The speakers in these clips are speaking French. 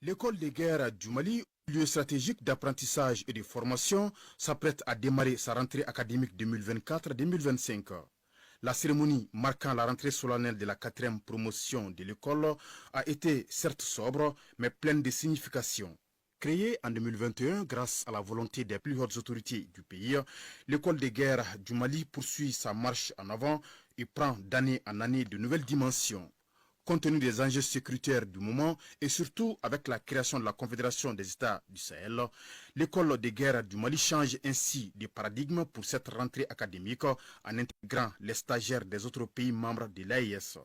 L'école de guerre du Mali, lieu stratégique d'apprentissage et de formation, s'apprête à démarrer sa rentrée académique 2024-2025. La cérémonie marquant la rentrée solennelle de la 4e promotion de l'école a été certes sobre, mais pleine de signification. Créée en 2021 grâce à la volonté des plus hautes autorités du pays, l'école de guerre du Mali poursuit sa marche en avant et prend d'année en année de nouvelles dimensions. Compte tenu des enjeux sécuritaires du moment et surtout avec la création de la Confédération des États du Sahel, l'école de guerre du Mali change ainsi de paradigme pour cette rentrée académique en intégrant les stagiaires des autres pays membres de l'AES.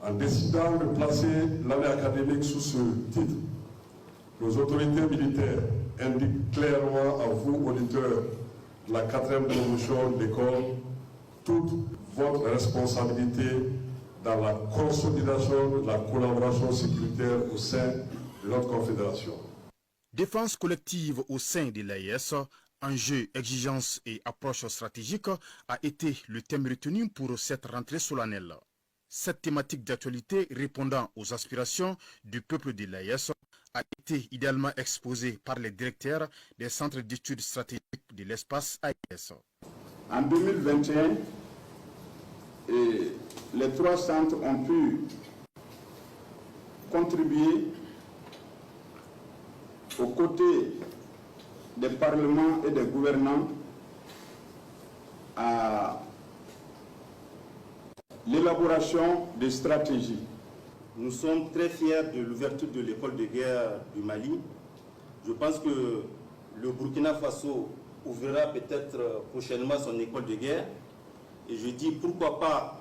En décidant de placer l'année académique sous ce titre, nos autorités militaires indiquent clairement à vous, auditeurs de la 4e promotion de l'école, toute votre responsabilité dans la consolidation de la collaboration sécuritaire au sein de notre confédération. Défense collective au sein de l'AES, enjeux, exigences et approches stratégiques a été le thème retenu pour cette rentrée solennelle. Cette thématique d'actualité répondant aux aspirations du peuple de l'AES a été idéalement exposée par les directeurs des centres d'études stratégiques de l'espace AES. En 2021, les 3 centres ont pu contribuer aux côtés des parlements et des gouvernants à l'élaboration des stratégies. Nous sommes très fiers de l'ouverture de l'école de guerre du Mali. Je pense que le Burkina Faso ouvrira peut-être prochainement son école de guerre. Et je dis pourquoi pas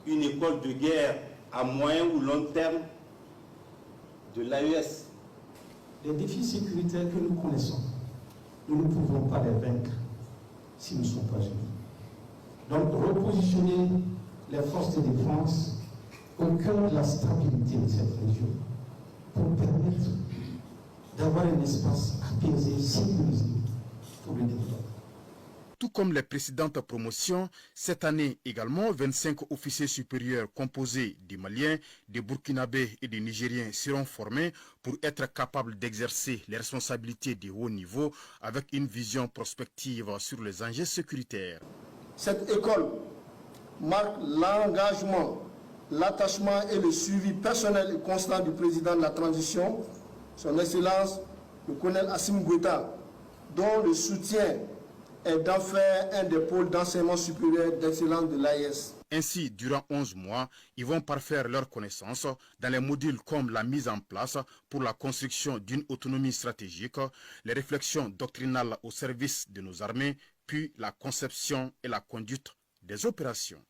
une école de guerre à moyen ou long terme de l'AES. Les défis sécuritaires que nous connaissons, nous ne pouvons pas les vaincre si nous ne sommes pas unis. Donc repositionner les forces de défense au cœur de la stabilité de cette région pour permettre d'avoir un espace apaisé, sécurisé pour le développement. Tout comme les précédentes promotions, cette année également, 25 officiers supérieurs composés des Maliens, des Burkinabés et des Nigériens seront formés pour être capables d'exercer les responsabilités de haut niveau avec une vision prospective sur les enjeux sécuritaires. Cette école marque l'engagement, l'attachement et le suivi personnel et constant du président de la transition, son Excellence, le colonel Assimi Goïta, dont le soutien et d'en faire un des pôles d'enseignement supérieur d'excellence de l'AES. Ainsi, durant 11 mois, ils vont parfaire leurs connaissances dans les modules comme la mise en place pour la construction d'une autonomie stratégique, les réflexions doctrinales au service de nos armées, puis la conception et la conduite des opérations.